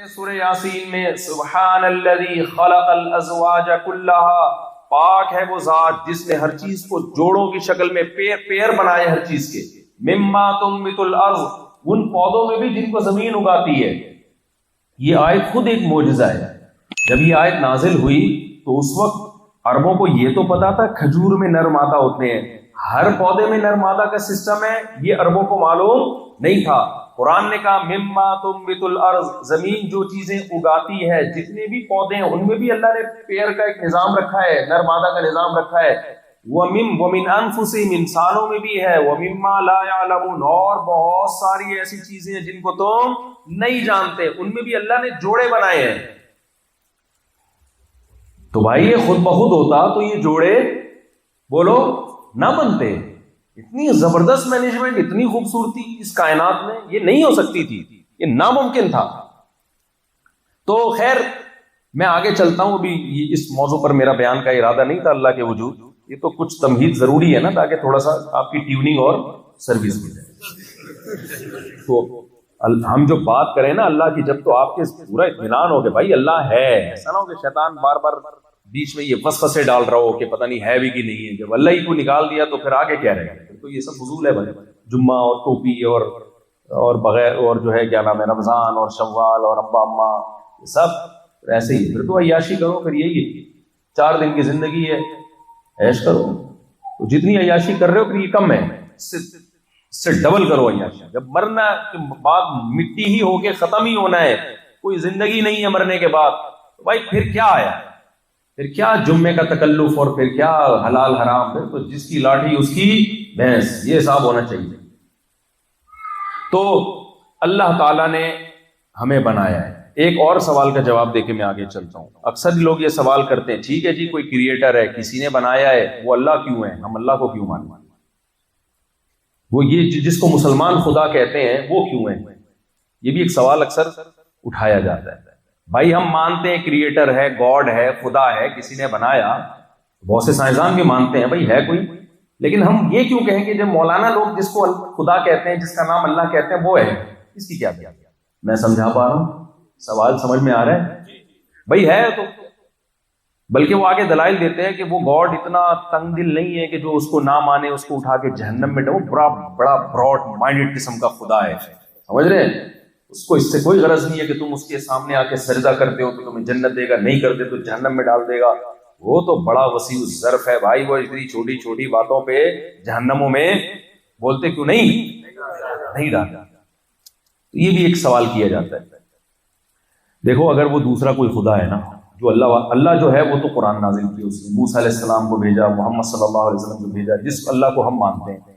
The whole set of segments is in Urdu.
سورہ یاسین میں سبحان الذی خلق الازواج کلھا، پاک ہے وہ ذات جس نے ہر چیز کو جوڑوں کی شکل میں پیر بنائے ہر چیز کے، مما تنبت الارض، ان پودوں میں بھی جن کو زمین اگاتی ہے۔ یہ آیت خود ایک معجزہ ہے۔ جب یہ آیت نازل ہوئی تو اس وقت عربوں کو یہ تو پتا تھا کھجور میں نر مادہ ہوتے ہیں، ہر پودے میں نر مادہ کا سسٹم ہے، یہ عربوں کو معلوم نہیں تھا۔ قرآن نے کہا مما تنبت الارض، زمین جو چیزیں اگاتی ہے، جتنے بھی پودے ہیں ان میں بھی اللہ نے پیر کا ایک نظام رکھا ہے، نر مادہ کا نظام رکھا ہے۔ وَمِنْ أَنفُسِهِمْ، انسانوں میں بھی ہے، وَمِمَّا لَا يَعْلَمُونَ، اور بہت ساری ایسی چیزیں ہیں جن کو تم نہیں جانتے، ان میں بھی اللہ نے جوڑے بنائے ہیں۔ تو بھائی یہ خود بخود ہوتا تو یہ جوڑے بولو نہ بنتے۔ اتنی زبردست مینجمنٹ، اتنی خوبصورتی اس کائنات میں یہ نہیں ہو سکتی تھی، یہ ناممکن تھا۔ تو خیر میں آگے چلتا ہوں، ابھی اس موضوع پر میرا بیان کا ارادہ نہیں تھا، اللہ کے وجود، یہ تو کچھ تمہید ضروری ہے نا تاکہ تھوڑا سا آپ کی ٹیوننگ اور سروس ہو جائے۔ تو ہم جو بات کریں نا اللہ کی، جب تو آپ کے پورا اطمینان ہو کہ بھائی اللہ ہے، ایسا نہ ہو کہ شیطان بار بار بیچ میں یہ وسوسے ڈال رہا ہو کہ پتہ نہیں ہے بھی کہ نہیں ہے، جب اللہ ہی کو نکال دیا تو پھر آگے کیا رہے گا؟ تو یہ سب فضول ہے بھائی، جمعہ اور ٹوپی اور بغیر اور جو ہے کیا نام ہے رمضان اور شوال اور ابا اما، یہ سب ایسے ہی، پھر تو عیاشی کرو، پھر یہی ہے 4 دن کی زندگی ہے، عیش کرو۔ تو جتنی عیاشی کر رہے ہو پھر یہ کم ہے، اس سے ڈبل کرو عیاشی۔ جب مرنا کے بعد مٹی ہی ہو کے ختم ہی ہونا ہے، کوئی زندگی نہیں ہے مرنے کے بعد، تو بھائی پھر کیا آیا؟ پھر کیا جمعے کا تکلف اور پھر کیا حلال حرام؟ پھر تو جس کی لاٹھی اس کی بھینس، یہ حساب ہونا چاہیے۔ تو اللہ تعالیٰ نے ہمیں بنایا ہے۔ ایک اور سوال کا جواب دے کے میں آگے چلتا ہوں۔ اکثر لوگ یہ سوال کرتے ہیں، ٹھیک ہے جی کوئی کریٹر ہے، کسی نے بنایا ہے، وہ اللہ کیوں ہے؟ ہم اللہ کو کیوں مانیں؟ وہ یہ جس کو مسلمان خدا کہتے ہیں وہ کیوں ہے؟ یہ بھی ایک سوال اکثر اٹھایا جاتا ہے۔ بھائی ہم مانتے ہیں کریٹر ہے، گاڈ ہے، خدا ہے، کسی نے بنایا، بہت سے سائنسدان بھی مانتے ہیں بھائی ہے کوئی، لیکن ہم یہ کیوں کہیں کہ جب مولانا لوگ جس کو خدا کہتے ہیں، جس کا نام اللہ کہتے ہیں، وہ ہے، اس کی کیا کیا؟ میں سمجھا پا رہا ہوں؟ سوال سمجھ میں آ رہا ہے؟ بھائی ہے تو، بلکہ وہ آگے دلائل دیتے ہیں کہ وہ گاڈ اتنا تنگ دل نہیں ہے کہ جو اس کو نہ مانے اس کو اٹھا کے جہنم میں ڈالو، بڑا براڈ مائنڈڈ قسم کا خدا ہے، سمجھ رہے ہیں؟ اس کو اس سے کوئی غرض نہیں ہے کہ تم اس کے سامنے آ کے سجدہ کرتے ہو تو تمہیں جنت دے گا، نہیں کرتے تو جہنم میں ڈال دے گا۔ وہ تو بڑا وسیع الظرف ہے بھائی، وہ اتنی چھوٹی چھوٹی باتوں پہ جہنموں میں بولتے کیوں نہیں ڈالتا؟ یہ بھی ایک سوال کیا جاتا ہے۔ دیکھو اگر وہ دوسرا کوئی خدا ہے نا، جو اللہ جو ہے وہ تو قرآن نازل کیا، اس نے موسیٰ علیہ السلام کو بھیجا، محمد صلی اللہ علیہ وسلم کو بھیجا، جس اللہ کو ہم مانتے ہیں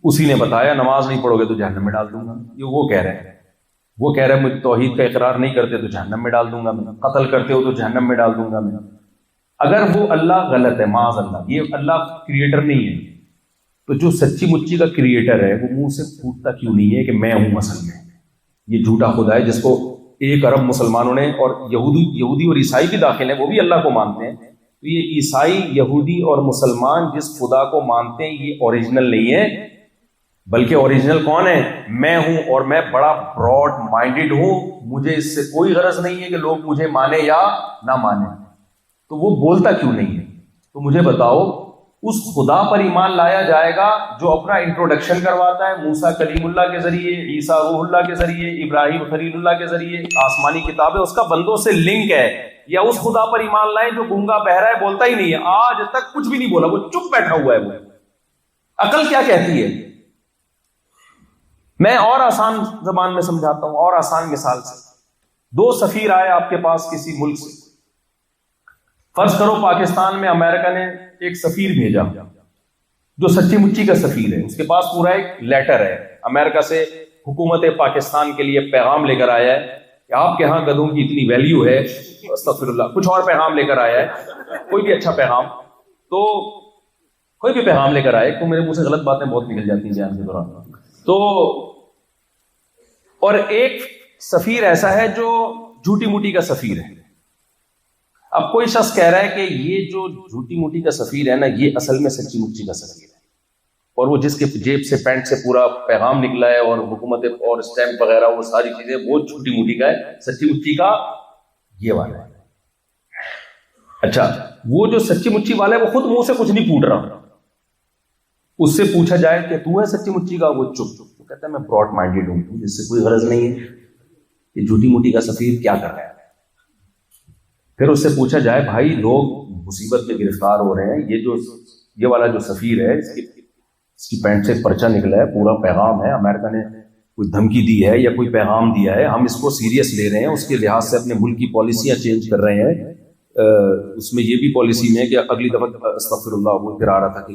اسی نے بتایا نماز نہیں پڑھو گے تو جہنم میں ڈال دوں گا۔ یہ وہ کہہ رہے ہیں، وہ کہہ رہے ہیں مجھے توحید کا اقرار نہیں کرتے تو جہنم میں ڈال دوں گا میں، قتل کرتے ہو تو جہنم میں ڈال دوں گا میں۔ اگر وہ اللہ غلط ہے، معاذ اللہ، یہ اللہ کریٹر نہیں ہے، تو جو سچی مچی کا کریٹر ہے وہ منہ سے پھوٹتا کیوں نہیں ہے کہ میں ہوں اصل میں؟ یہ جھوٹا خدا ہے جس کو 1 ارب مسلمانوں نے، اور یہودی اور عیسائی بھی داخل ہیں، وہ بھی اللہ کو مانتے ہیں۔ تو یہ عیسائی، یہودی اور مسلمان جس خدا کو مانتے ہیں یہ اوریجنل نہیں ہے، بلکہ اوریجنل کون ہے؟ میں ہوں، اور میں بڑا براڈ مائنڈڈ ہوں، مجھے اس سے کوئی غرض نہیں ہے کہ لوگ مجھے مانے یا نہ مانے۔ تو وہ بولتا کیوں نہیں ہے؟ تو مجھے بتاؤ اس خدا پر ایمان لایا جائے گا جو اپنا انٹروڈکشن کرواتا ہے موسیٰ کلیم اللہ کے ذریعے، عیسیٰ روح اللہ کے ذریعے، ابراہیم خلیل اللہ کے ذریعے، آسمانی کتابیں اس کا بندوں سے لنک ہے، یا اس خدا پر ایمان لائیں جو گونگا بہرا ہے، بولتا ہی نہیں ہے، آج تک کچھ بھی نہیں بولا، وہ چپ بیٹھا ہوا ہے؟ وہ عقل کیا کہتی ہے؟ میں اور آسان زبان میں سمجھاتا ہوں، اور آسان مثال سے۔ 2 سفیر آئے آپ کے پاس کسی ملک سے، فرض کرو پاکستان میں امریکہ نے ایک سفیر بھیجا جو سچی مچی کا سفیر ہے، اس کے پاس پورا ایک لیٹر ہے، امریکہ سے حکومت پاکستان کے لیے پیغام لے کر آیا ہے کہ آپ کے ہاں گدھوں کی اتنی ویلیو ہے، استغفر اللہ، کچھ اور پیغام لے کر آیا ہے، کوئی بھی اچھا پیغام، تو کوئی بھی پیغام لے کر آئے، تو میرے منہ سے غلط باتیں بہت نکل جاتی ہیں بیان کے دوران۔ تو اور ایک سفیر ایسا ہے جو جھوٹی موٹی کا سفیر ہے۔ اب کوئی شخص کہہ رہا ہے کہ یہ جو جھوٹی موٹی کا سفیر ہے نا، یہ اصل میں سچی مچی کا سفیر ہے، اور وہ جس کے جیب سے پینٹ سے پورا پیغام نکلا ہے اور حکومت اور اسٹیمپ وہ ساری چیزیں، وہ چھوٹی موٹی کا ہے، سچی مچی کا یہ والا ہے. اچھا، وہ جو سچی مچی والا ہے وہ خود منہ سے کچھ نہیں پھوٹ رہا، اس سے پوچھا جائے کہ تو ہے سچی مچی کا، وہ چپ چپ، وہ کہتا ہے میں براڈ مائنڈیڈ ہوں، جس سے کوئی غرض نہیں ہے کہ جھوٹی موٹی کا سفیر کیا کر رہا ہے. پھر اس سے پوچھا جائے بھائی لوگ مصیبت میں گرفتار ہو رہے ہیں، یہ والا جو سفیر ہے اس کی پینٹ سے پرچہ نکلا ہے، پورا پیغام ہے، امریکہ نے کوئی دھمکی دی ہے یا کوئی پیغام دیا ہے، ہم اس کو سیریس لے رہے ہیں، اس کے لحاظ سے اپنے ملک کی پالیسیاں چینج کر رہے ہیں. اس میں یہ بھی پالیسی میں کہ اگلی دفعہ استغفر اللہ، وہ پھر آ رہا تھا کہ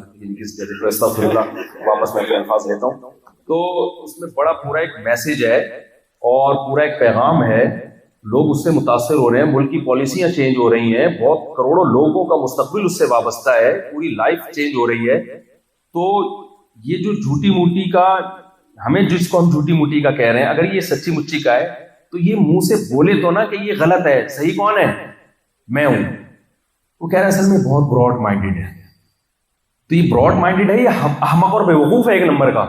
استغفر اللہ، واپس میں اپنے الفاظ لیتا ہوں. تو اس میں بڑا پورا ایک میسج ہے اور پورا ایک پیغام ہے، لوگ اس سے متاثر ہو رہے ہیں، ملک کی پالیسیاں چینج ہو رہی ہیں، بہت کروڑوں لوگوں کا مستقبل اس سے وابستہ ہے، پوری لائف چینج ہو رہی ہے. تو یہ جو جھوٹی موٹی کا، ہمیں جس کو ہم جھوٹی موٹی کا کہہ رہے ہیں، اگر یہ سچی مچی کا ہے تو یہ منہ سے بولے تو نا کہ یہ غلط ہے، صحیح کون ہے؟ میں ہوں. وہ کہہ رہا ہے اصل میں بہت براڈ مائنڈیڈ ہے. تو یہ براڈ مائنڈیڈ ہے، یہ احمق اور بیوقوف ہے ایک نمبر کا.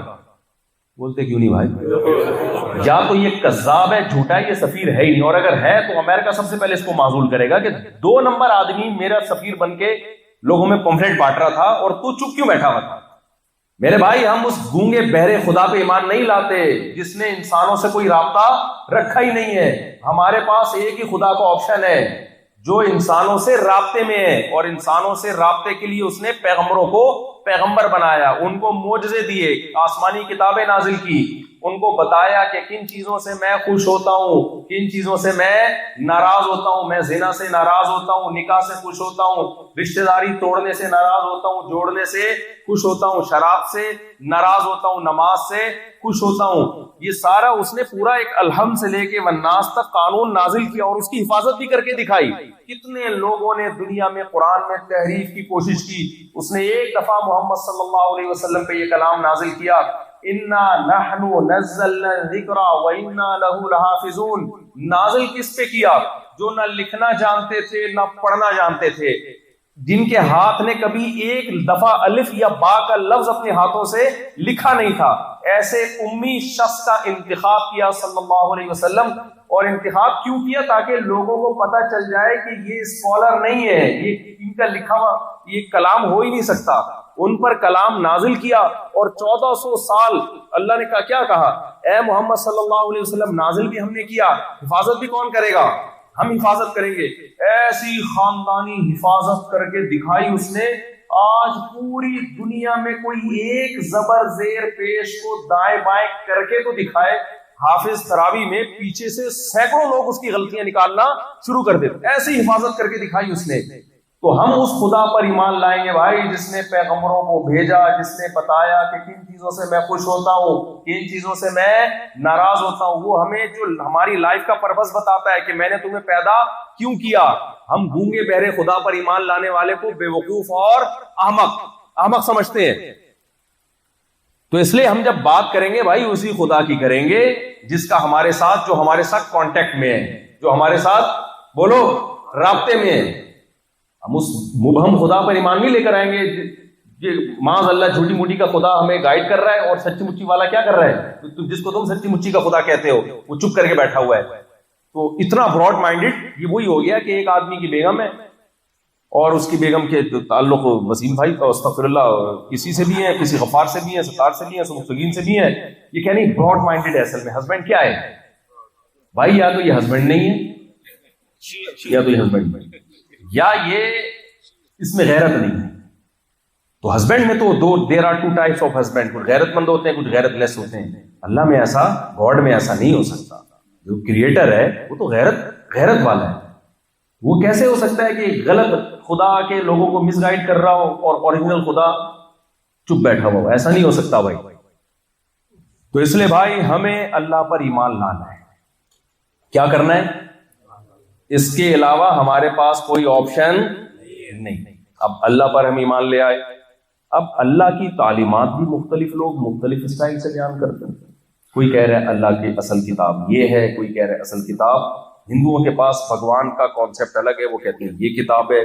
بولتے کیوں نہیں بھائی؟ یا تو یہ کذاب ہے، جھوٹا ہے، یہ سفیر ہے ہی نہیں، اور اگر ہے تو امریکہ سب سے پہلے اس کو معزول کرے گا کہ 2 نمبر آدمی میرا سفیر بن کے لوگوں میں پمفلٹ بانٹ رہا تھا اور تو چپ کیوں بیٹھا ہوا تھا؟ میرے بھائی، ہم اس گونگے بہرے خدا پہ ایمان نہیں لاتے جس نے انسانوں سے کوئی رابطہ رکھا ہی نہیں ہے. ہمارے پاس ایک ہی خدا کا آپشن ہے جو انسانوں سے رابطے میں ہے، اور انسانوں سے رابطے کے لیے اس نے پیغمبروں کو پیغمبر بنایا، ان کو معجزے دیے، آسمانی کتابیں نازل کی، ان کو بتایا کہ کن چیزوں سے میں خوش ہوتا ہوں، کن چیزوں سے میں ناراض ہوتا ہوں. میں زنا سے ناراض ہوتا ہوں، نکاح سے خوش ہوتا ہوں، رشتہ داری توڑنے سے ناراض ہوتا ہوں، جوڑنے سے خوش ہوتا ہوں، شراب سے ناراض ہوتا ہوں، نماز سے خوش ہوتا ہوں. یہ سارا اس نے پورا ایک الحمد سے لے کے والناس تک قانون نازل کیا اور اس کی حفاظت بھی کر کے دکھائی. کتنے لوگوں نے دنیا میں قرآن میں تحریف کی کوشش کی، اس نے ایک دفعہ محمد صلی اللہ علیہ وسلم پہ یہ کلام نازل کیا، انا نحن نزلنا الذکر وانا له لحافظون. نازل کس پہ کیا؟ جو نہ لکھنا جانتے تھے نہ پڑھنا جانتے تھے، جن کے ہاتھ نے کبھی ایک دفعہ الف یا با کا لفظ اپنے ہاتھوں سے لکھا نہیں تھا. ایسے امی شخص کا انتخاب کیا صلی اللہ علیہ وسلم. اور انتخاب کیوں کیا؟ تاکہ لوگوں کو پتہ چل جائے کہ یہ اسکالر نہیں ہے، یہ ان کا لکھا ہوا یہ کلام ہو ہی نہیں سکتا. ان پر کلام نازل کیا اور 1400 سال اللہ نے کیا کہا؟ اے محمد صلی اللہ علیہ وسلم، نازل بھی ہم نے کیا، حفاظت بھی کون کرے گا؟ ہم حفاظت کریں گے. ایسی خاندانی حفاظت کر کے دکھائی اس نے. آج پوری دنیا میں کوئی ایک زبر زیر پیش کو دائیں بائیں کر کے تو دکھائے. حافظ تراوی میں پیچھے سے سینکڑوں لوگ اس کی غلطیاں نکالنا شروع کر دیتے. ایسی حفاظت کر کے دکھائی اس نے. تو ہم اس خدا پر ایمان لائیں گے بھائی جس نے پیغمبروں کو بھیجا، جس نے بتایا کہ کن چیزوں سے میں خوش ہوتا ہوں، کن چیزوں سے میں ناراض ہوتا ہوں. وہ ہمیں جو ہماری لائف کا پرپس بتاتا ہے کہ میں نے تمہیں پیدا کیوں کیا. ہم گونگے بہرے خدا پر ایمان لانے والے کو بے وقوف اور احمق سمجھتے ہیں. تو اس لیے ہم جب بات کریں گے بھائی اسی خدا کی کریں گے جس کا ہمارے ساتھ، جو ہمارے ساتھ کانٹیکٹ میں ہے، جو ہمارے ساتھ بولو رابطے میں ہے. ہم اس مبہم خدا پر ایمان نہیں لے کر آئیں گے کہ معاذ اللہ جھوٹی موٹی کا خدا ہمیں گائیڈ کر رہا ہے اور سچی مچی والا کیا کر رہا ہے، جس کو تم سچی مچی کا خدا کہتے ہو وہ چپ کر کے بیٹھا ہوا ہے. تو اتنا براڈ مائنڈیڈ یہ وہی ہو گیا کہ ایک آدمی کی بیگم ہے اور اس کی بیگم کے تعلق وسیم بھائی استغفر اللہ کسی سے بھی ہیں، کسی غفار سے بھی ہیں، ستار سے بھی ہیں، مبتغین سے بھی ہیں. یہ کہنے براڈ مائنڈیڈ ہے. اصل میں ہسبینڈ کیا ہے بھائی؟ یا تو یہ ہسبینڈ نہیں ہے، یا تو یہ ہسبینڈ نہیں، یا یہ اس میں غیرت نہیں ہے. تو ہسبینڈ میں تو there are 2 types of husband. کچھ غیرت مند ہوتے ہیں، کچھ غیرت لیس ہوتے ہیں. اللہ میں ایسا، گاڈ میں ایسا نہیں ہو سکتا. جو کریٹر ہے وہ تو غیرت والا ہے. وہ کیسے ہو سکتا ہے کہ غلط خدا کے لوگوں کو مس گائیڈ کر رہا ہو اور اوریجنل خدا چپ بیٹھا ہو؟ ایسا نہیں ہو سکتا بھائی. تو اس لیے بھائی ہمیں اللہ پر ایمان لانا ہے. کیا کرنا ہے؟ اس کے علاوہ ہمارے پاس کوئی آپشن نہیں. اب اللہ پر ہم ایمان لے آئے. اب اللہ کی تعلیمات بھی مختلف لوگ مختلف اسٹائل سے بیان کرتے ہیں. کوئی کہہ رہا ہے اللہ کی اصل کتاب یہ ہے، کوئی کہہ رہا ہے اصل کتاب. ہندوؤں کے پاس بھگوان کا کانسیپٹ الگ ہے. وہ کہتے ہیں یہ کتاب ہے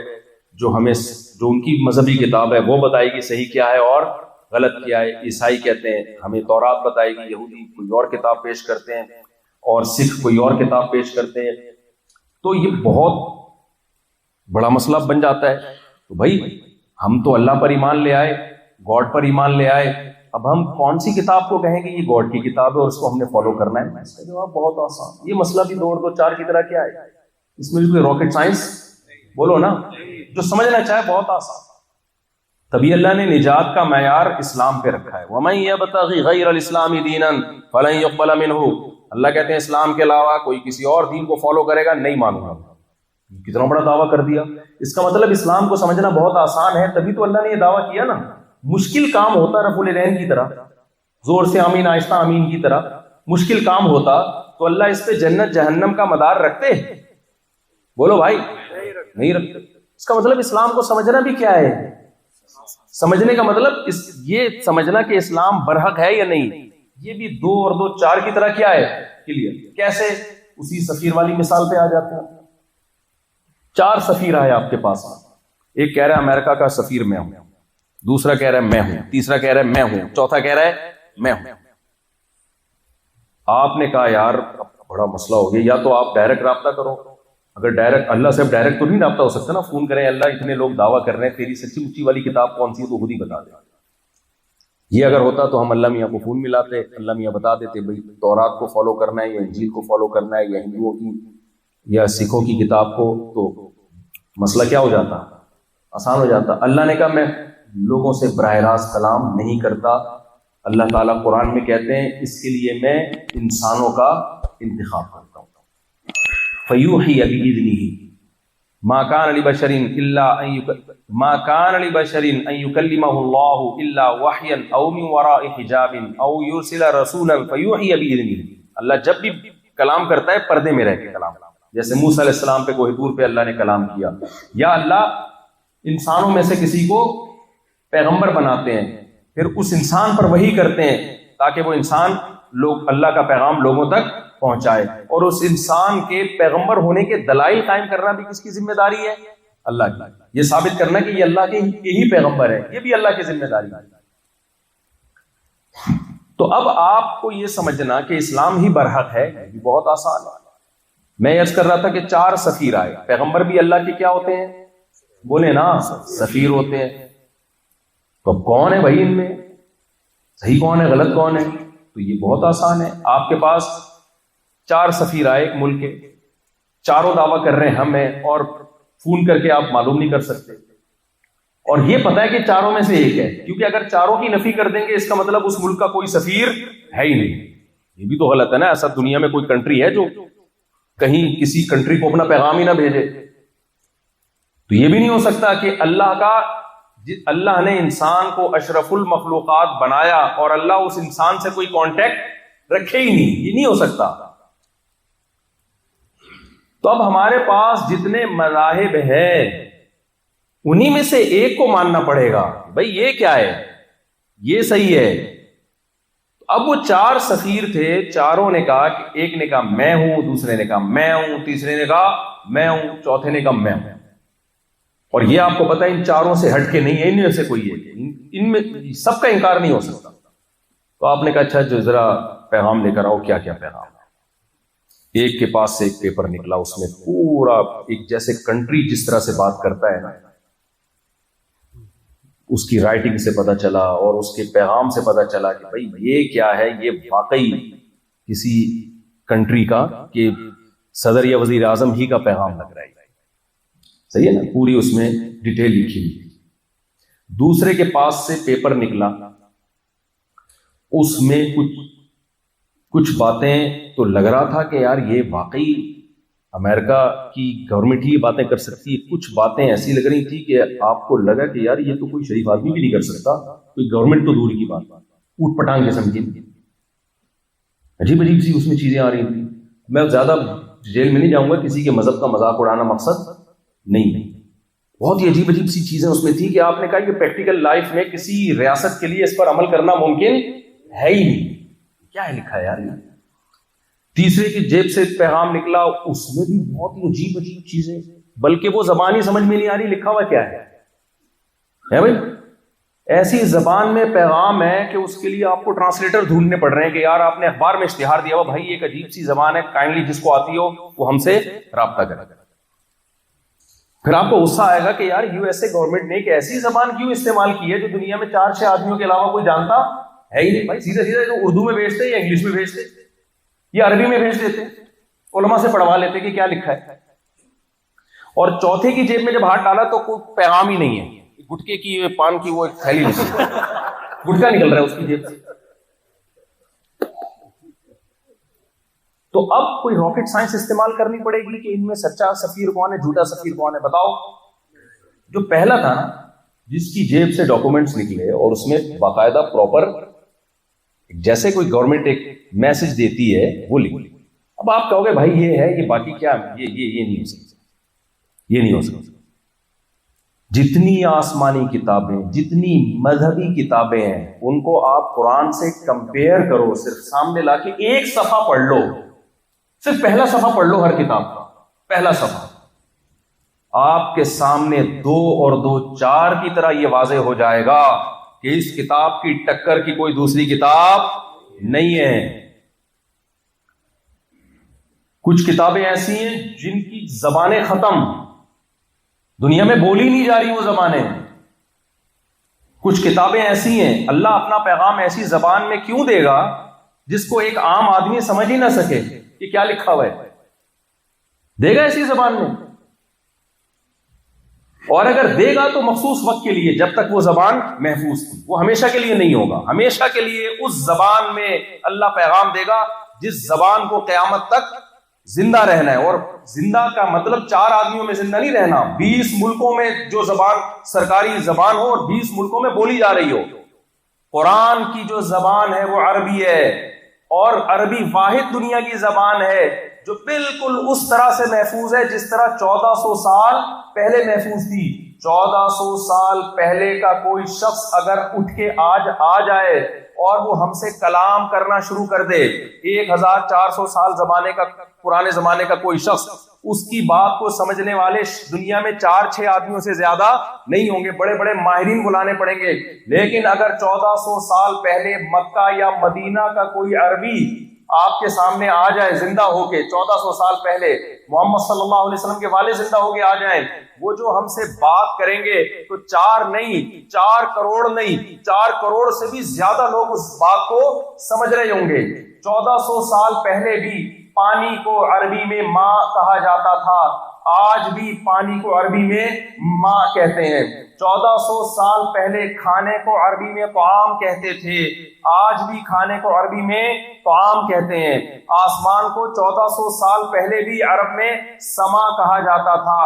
جو ان کی مذہبی کتاب ہے وہ بتائے گی صحیح کیا ہے اور غلط کیا ہے. عیسائی کہتے ہیں ہمیں تورات بتائے گی، یہودی کوئی اور کتاب پیش کرتے ہیں، اور سکھ کوئی اور کتاب پیش کرتے ہیں. تو یہ بہت بڑا مسئلہ بن جاتا ہے. تو بھائی ہم تو اللہ پر ایمان لے آئے، گاڈ پر ایمان لے آئے، اب ہم کون سی کتاب کو کہیں گے یہ گاڈ کی کتاب ہے اور اس کو ہم نے فالو کرنا ہے؟ اس کا جواب بہت آسان. یہ مسئلہ بھی 2 اور 2 4 کی طرح کیا ہے، اس میں بھی کوئی راکٹ سائنس بولو نا، جو سمجھنا چاہے بہت آسان. تبھی اللہ نے نجات کا معیار اسلام پہ رکھا ہے. وَمَن يَبْتَغِ غَيْرَ الْإِسْلَامِ دِينًا فَلَن يُقْبَلَ مِنْهُ. اللہ کہتے ہیں اسلام کے علاوہ کوئی کسی اور دین کو فالو کرے گا نہیں مانوں گا. کتنا بڑا دعویٰ کر دیا. اس کا مطلب اسلام کو سمجھنا بہت آسان ہے، تبھی تو اللہ نے یہ دعویٰ کیا نا. مشکل کام ہوتا رفع العین کی طرح، زور سے آمین آہستہ آمین کی طرح مشکل کام ہوتا تو اللہ اس پہ جنت جہنم کا مدار رکھتے؟ بولو بھائی نہیں رکھتے. اس کا مطلب اسلام کو سمجھنا بھی کیا ہے، سمجھنے کا مطلب یہ سمجھنا کہ اسلام برحق ہے یا نہیں. یہ بھی 2 اور 2 4 کی طرح کیا ہے، کلیئر. کیسے؟ اسی سفیر والی مثال پہ آ جاتے ہیں. 4 سفیر آئے آپ کے پاس، ایک کہہ رہا ہے امریکہ کا سفیر میں ہوں، دوسرا کہہ رہا ہے میں ہوں، تیسرا کہہ رہا ہے میں ہوں، چوتھا کہہ رہا ہے میں ہوں. آپ نے کہا یار بڑا مسئلہ ہو گیا، یا تو آپ ڈائریکٹ رابطہ کرو. اگر ڈائریکٹ اللہ سے ڈائریکٹ تو نہیں رابطہ ہو سکتا نا، فون کریں اللہ اتنے لوگ دعویٰ کر رہے ہیں تیری سچی مچی والی کتاب کون سی ہے تو خود ہی بتا دے. یہ اگر ہوتا تو ہم اللہ میاں کو فون ملاتے، اللہ میاں بتا دیتے بھائی تورات کو فالو کرنا ہے یا انجیل کو فالو کرنا ہے یا ہندوؤں کی یا سکھوں کی کتاب کو، تو مسئلہ کیا ہو جاتا، آسان ہو جاتا. اللہ نے کہا میں لوگوں سے براہ راست کلام نہیں کرتا. اللہ تعالیٰ قرآن میں کہتے ہیں اس کے لیے میں انسانوں کا انتخاب کرتا ہوں. فَيُوحِي بِإِذْنِهِ مَا كَانَ لِبَشَرٍ أَن يُكَلِّمَهُ اللَّهُ إِلَّا وَحْيًا أَوْ مِن وَرَاءِ حِجَابٍ أَوْ يُرْسِلَ رَسُولًا فَيُوحِي بِإِذْنِهِ. اللہ جب بھی کلام کرتا ہے پردے میں رہ کے کلام، جیسے موسیٰ علیہ السلام پہ کوہ طور پہ اللہ نے کلام کیا، یا اللہ انسانوں میں سے کسی کو پیغمبر بناتے ہیں، پھر اس انسان پر وحی کرتے ہیں تاکہ وہ انسان لوگ اللہ کا پیغام لوگوں تک پہنچائے. اور اس انسان کے پیغمبر ہونے کے دلائل قائم کرنا بھی کس کی ذمہ داری ہے؟ اللہ کی. یہ ثابت کرنا کہ یہ اللہ کے ہی پیغمبر ہے، یہ بھی اللہ کی ذمہ داری ہے. تو اب آپ کو یہ سمجھنا کہ اسلام ہی برحق ہے یہ بھی بہت آسان ہے. میں عرض کر رہا تھا کہ 4 سفیر آئے. پیغمبر بھی اللہ کے کیا ہوتے ہیں؟ بولے نا سفیر ہوتے ہیں. تو اب کون ہے بھائی ان میں صحیح کون ہے غلط کون ہے؟ تو یہ بہت آسان ہے. آپ کے پاس 4 سفیر آئے ایک ملک کے، چاروں دعویٰ کر رہے ہیں ہم ہیں، اور فون کر کے آپ معلوم نہیں کر سکتے. اور یہ پتا ہے کہ چاروں میں سے ایک ہے، کیونکہ اگر چاروں کی نفی کر دیں گے اس کا مطلب اس ملک کا کوئی سفیر ہے ہی نہیں. یہ بھی تو غلط ہے نا. ایسا دنیا میں کوئی کنٹری ہے جو کہیں کسی کنٹری کو اپنا پیغام ہی نہ بھیجے؟ تو یہ بھی نہیں ہو سکتا کہ اللہ نے انسان کو اشرف المخلوقات بنایا اور اللہ اس انسان سے کوئی کانٹیکٹ رکھے ہی نہیں. یہ نہیں ہو سکتا. تو اب ہمارے پاس جتنے مذاہب ہیں انہی میں سے ایک کو ماننا پڑے گا. بھائی یہ کیا ہے، یہ صحیح ہے. اب وہ 4 سفیر تھے، چاروں نے کہا کہ ایک نے کہا میں ہوں، دوسرے نے کہا میں ہوں، تیسرے نے کہا میں ہوں، چوتھے نے کہا میں ہوں. اور یہ آپ کو پتا ہے ان چاروں سے ہٹ کے نہیں ہے، ان میں سے کوئی ہے، ان میں سب کا انکار نہیں ہو سکتا. تو آپ نے کہا اچھا جو ذرا پیغام لے کر آؤ. کیا کیا پیغام ہے؟ ایک کے پاس سے ایک پیپر نکلا، اس میں پورا ایک جیسے کنٹری جس طرح سے بات کرتا ہے نا اس کی رائٹنگ سے پتا چلا اور اس کے پیغام سے پتا چلا کہ بھائی یہ کیا ہے، یہ واقعی کسی کنٹری کا کہ صدر یا وزیر اعظم ہی کا پیغام لگ رہا ہے. صحیح ہے نا، پوری اس میں ڈیٹیل لکھی ہوئی. دوسرے کے پاس سے پیپر نکلا، اس میں کچھ باتیں تو لگ رہا تھا کہ یار یہ واقعی امریکہ کی گورنمنٹ ہی یہ باتیں کر سکتی ہے. کچھ باتیں ایسی لگ رہی تھی کہ آپ کو لگا کہ یار یہ تو کوئی شریف آدمی بھی نہیں کر سکتا، کوئی گورنمنٹ تو دور کی بات، اوٹ پٹانگ قسم کی عجیب عجیب سی اس میں چیزیں آ رہی تھیں. میں زیادہ جیل میں نہیں جاؤں گا، کسی کے مذہب کا مذاق اڑانا مقصد نہیں. بہت ہی عجیب عجیب سی چیزیں اس میں تھی کہ آپ نے کہا کہ پریکٹیکل لائف میں کسی ریاست کے لیے اس پر عمل کرنا ممکن ہے ہی نہیں. کیا ہے لکھا ہے یار یہ؟ تیسرے کی جیب سے پیغام نکلا، اس میں بھی بہت ہی عجیب عجیب چیزیں، بلکہ وہ زبان ہی سمجھ میں نہیں آ رہی لکھا ہوا کیا ہے بھائی. ایسی زبان میں پیغام ہے کہ اس کے لیے آپ کو ٹرانسلیٹر ڈھونڈنے پڑ رہے ہیں کہ یار آپ نے اخبار میں اشتہار دیا ہوا بھائی ایک عجیب سی زبان ہے، کائنڈلی جس کو آتی ہو وہ ہم سے رابطہ کرے. پھر آپ کو غصہ آئے گا کہ یار یو ایس اے گورنمنٹ نے ایک ایسی زبان کیوں استعمال کی ہے جو دنیا میں 4-6 آدمیوں کے علاوہ کوئی جانتا ہے ہی نہیں. بھائی سیدھے سیدھے جو اردو میں بھیجتے یا انگلش میں بھیجتے یا عربی میں بھیج دیتے، علماء سے پڑھوا لیتے کہ کیا لکھا ہے. اور چوتھے کی جیب میں جب ہاتھ ڈالا تو کوئی پیغام ہی نہیں ہے، گٹکے کی پان کی وہ ایک تھیلی گٹکا نکل رہا ہے اس کی جیب سے. تو اب کوئی راکٹ سائنس استعمال کرنی پڑے گی کہ ان میں سچا سفیر کون ہے جھوٹا سفیر کون ہے. بتاؤ. جو پہلا تھا نا جس کی جیب سے ڈاکومنٹس نکلے اور اس میں باقاعدہ پراپر جیسے کوئی گورنمنٹ ایک میسج دیتی ہے وہ لکھ. اب آپ کہو گے بھائی یہ ہے یہ باقی کیا یہ نہیں ہو سکتا، یہ نہیں ہو سکتا. جتنی آسمانی کتابیں جتنی مذہبی کتابیں ہیں ان کو آپ قرآن سے کمپیئر کرو، صرف سامنے لا کے ایک صفحہ پڑھ لو، صرف پہلا صفحہ پڑھ لو ہر کتاب کا پہلا صفحہ، آپ کے سامنے 2 اور 2 4 کی طرح یہ واضح ہو جائے گا کہ اس کتاب کی ٹکر کی کوئی دوسری کتاب نہیں ہے. کچھ کتابیں ایسی ہیں جن کی زبانیں ختم، دنیا میں بولی نہیں جا رہی وہ زبانیں. کچھ کتابیں ایسی ہیں اللہ اپنا پیغام ایسی زبان میں کیوں دے گا جس کو ایک عام آدمی سمجھ ہی نہ سکے کہ کیا لکھا ہوا ہے، دے گا ایسی زبان میں. اور اگر دے گا تو مخصوص وقت کے لیے جب تک وہ زبان محفوظ تھی، وہ ہمیشہ کے لیے نہیں ہوگا. ہمیشہ کے لیے اس زبان میں اللہ پیغام دے گا جس زبان کو قیامت تک زندہ رہنا ہے. اور زندہ کا مطلب 4 آدمیوں میں زندہ نہیں رہنا، 20 ملکوں میں جو زبان سرکاری زبان ہو اور 20 ملکوں میں بولی جا رہی ہو. قرآن کی جو زبان ہے وہ عربی ہے، اور عربی واحد دنیا کی زبان ہے جو بالکل اس طرح سے محفوظ ہے جس طرح 1400 سال پہلے محفوظ تھی. 1400 سال پہلے کا کوئی شخص اگر اٹھ کے آج آ جائے اور وہ ہم سے کلام کرنا شروع کر دے، 1400 سال زمانے کا پرانے زمانے کا کوئی شخص، اس کی بات کو سمجھنے والے دنیا میں 4-6 آدمیوں سے زیادہ نہیں ہوں گے. بڑے بڑے ماہرین بلانے پڑیں گے. لیکن اگر 1400 سال پہلے مکہ یا مدینہ کا کوئی عربی آپ کے سامنے آ جائے زندہ ہو کے، 1400 سال پہلے محمد صلی اللہ علیہ وسلم کے والد زندہ ہو کے آ جائیں، وہ جو ہم سے بات کریں گے تو 4 نہیں 4 کروڑ نہیں 4 کروڑ سے بھی زیادہ لوگ اس بات کو سمجھ رہے ہوں گے. 1400 سال پہلے بھی پانی کو عربی میں ماء کہا جاتا تھا، آج بھی پانی کو عربی میں ماء کہتے ہیں. 1400 سال پہلے کھانے کو عربی میں طعام کہتے تھے، آج بھی کھانے کو عربی میں طعام کہتے ہیں. آسمان کو 1400 سال پہلے بھی عرب میں سما کہا جاتا تھا،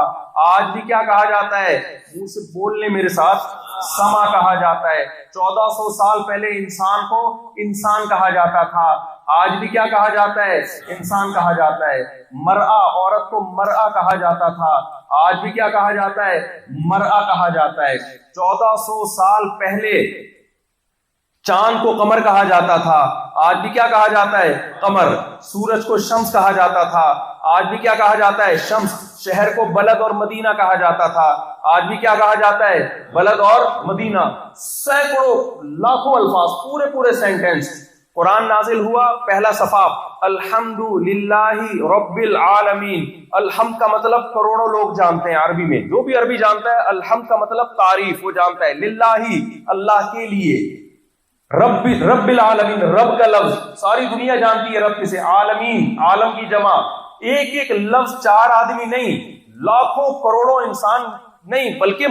آج بھی کیا کہا جاتا ہے؟ منہ سے بول لیں میرے ساتھ، سما کہا جاتا ہے. 1400 سال پہلے انسان کو انسان کہا جاتا تھا، آج بھی کیا کہا جاتا ہے؟ انسان کہا جاتا ہے. مرأہ عورت کو مرأہ کہا جاتا تھا، آج بھی کیا کہا جاتا ہے؟ مرأہ کہا جاتا ہے. 1400 سال پہلے چاند کو قمر کہا جاتا تھا، آج بھی کیا کہا جاتا ہے؟ قمر. سورج کو شمس کہا جاتا تھا، آج بھی کیا کہا جاتا ہے؟ شمس. شہر کو بلد اور مدینہ کہا جاتا تھا، آج بھی کیا کہا جاتا ہے؟ بلد اور مدینہ. سینکڑوں لاکھوں الفاظ، پورے سینٹنس. قرآن نازل ہوا، پہلا صفحہ الحمد للہ رب العالمین. الحمد کا مطلب کروڑوں لوگ جانتے ہیں عربی میں، جو بھی عربی جانتا ہے الحمد کا مطلب تعریف وہ جانتا ہے. للہ اللہ کے لیے، رب العالمین رب کا لفظ ساری دنیا جانتی ہے رب کسے، عالمین عالم کی جمع. ایک لفظ 4 آدمی نہیں، لاکھوں کروڑوں انسان نہیں بلکہ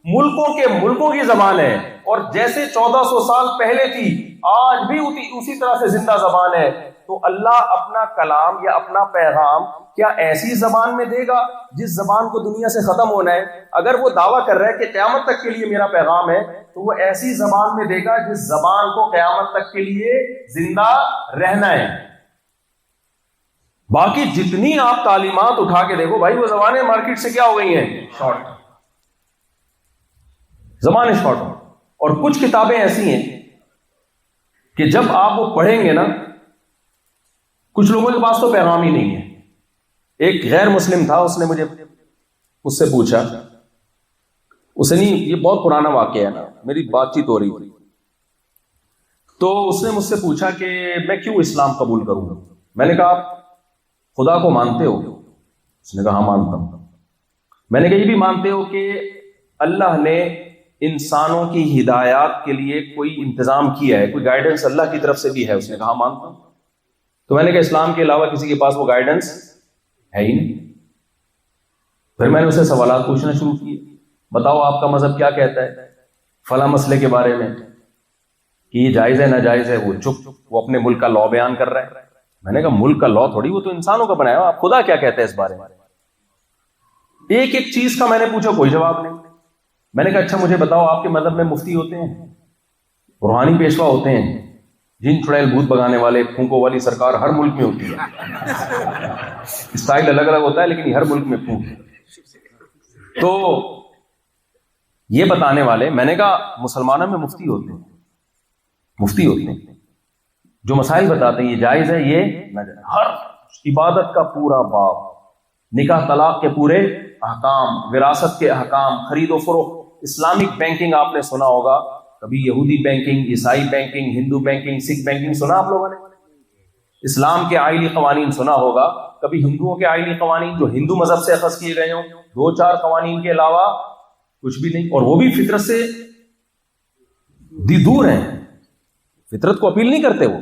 ملکوں کی زبان ہے. اور جیسے 1400 سال پہلے تھی آج بھی اسی طرح سے زندہ زبان ہے. تو اللہ اپنا کلام یا اپنا پیغام کیا ایسی زبان میں دے گا جس زبان کو دنیا سے ختم ہونا ہے؟ اگر وہ دعویٰ کر رہا ہے کہ قیامت تک کے لیے میرا پیغام ہے تو وہ ایسی زبان میں دے گا جس زبان کو قیامت تک کے لیے زندہ رہنا ہے. باقی جتنی آپ تعلیمات اٹھا کے دیکھو بھائی وہ زبانیں مارکیٹ سے کیا ہو گئی ہیں؟ شارٹ. زبانیں شارٹ. اور کچھ کتابیں ایسی ہیں کہ جب آپ وہ پڑھیں گے نا، کچھ لوگوں کے پاس تو پیغام ہی نہیں ہے. ایک غیر مسلم تھا، اس نے مجھے اس سے پوچھا، اسے نہیں، یہ بہت پرانا واقعہ ہے نا، میری بات چیت ہو رہی تھی تو اس نے مجھ سے پوچھا کہ میں کیوں اسلام قبول کروں. میں نے کہا آپ خدا کو مانتے ہو؟ اس نے کہا ہاں مانتا ہوں. میں نے کہا یہ بھی مانتے ہو کہ اللہ نے انسانوں کی ہدایات کے لیے کوئی انتظام کیا ہے، کوئی گائیڈنس اللہ کی طرف سے بھی ہے؟ اس نے کہا مانتا ہوں. تو میں نے کہا اسلام کے علاوہ کسی کے پاس وہ گائیڈنس ہے ہی نہیں. پھر میں نے اسے سوالات پوچھنا شروع کیے، بتاؤ آپ کا مذہب کیا کہتا ہے فلاں مسئلے کے بارے میں، کہ یہ جائز ہے ناجائز ہے. وہ چپ، وہ اپنے ملک کا لا بیان کر رہا ہے. میں نے کہا ملک کا لا تھوڑی، وہ تو انسانوں کا بنایا ہوا، آپ خدا کیا کہتے ہیں اس بارے میں؟ ایک ایک چیز کا میں نے پوچھا، کوئی جواب نہیں. میں نے کہا اچھا مجھے بتاؤ آپ کے مذہب میں مفتی ہوتے ہیں، روحانی پیشوا ہوتے ہیں، جن چڑیل بھوت بگانے والے پھونکوں والی سرکار ہر ملک میں ہوتی ہے. اسٹائل الگ الگ ہوتا ہے لیکن یہ ہر ملک میں پھونک ہے. تو یہ بتانے والے، میں نے کہا مسلمانوں میں مفتی ہوتے ہیں، مفتی ہوتے ہیں جو مسائل بتاتے ہیں یہ جائز ہے یہ ناجائز. ہر عبادت کا پورا باب، نکاح طلاق کے پورے احکام، وراثت کے احکام، خرید و فروخت، اسلامک بینکنگ آپ نے سنا ہوگا کبھی، یہودی بینکنگ، عیسائی بینکنگ، ہندو بینکنگ، سکھ بینکنگ سنا آپ لوگوں نے؟ اسلام کے آئلی قوانین سنا ہوگا کبھی، ہندوؤں کے آئلی قوانین جو ہندو مذہب سے اخذ کیے گئے ہوں، 2-4 قوانین کے علاوہ کچھ بھی نہیں، اور وہ بھی فطرت سے دور ہیں، فطرت کو اپیل نہیں کرتے وہ.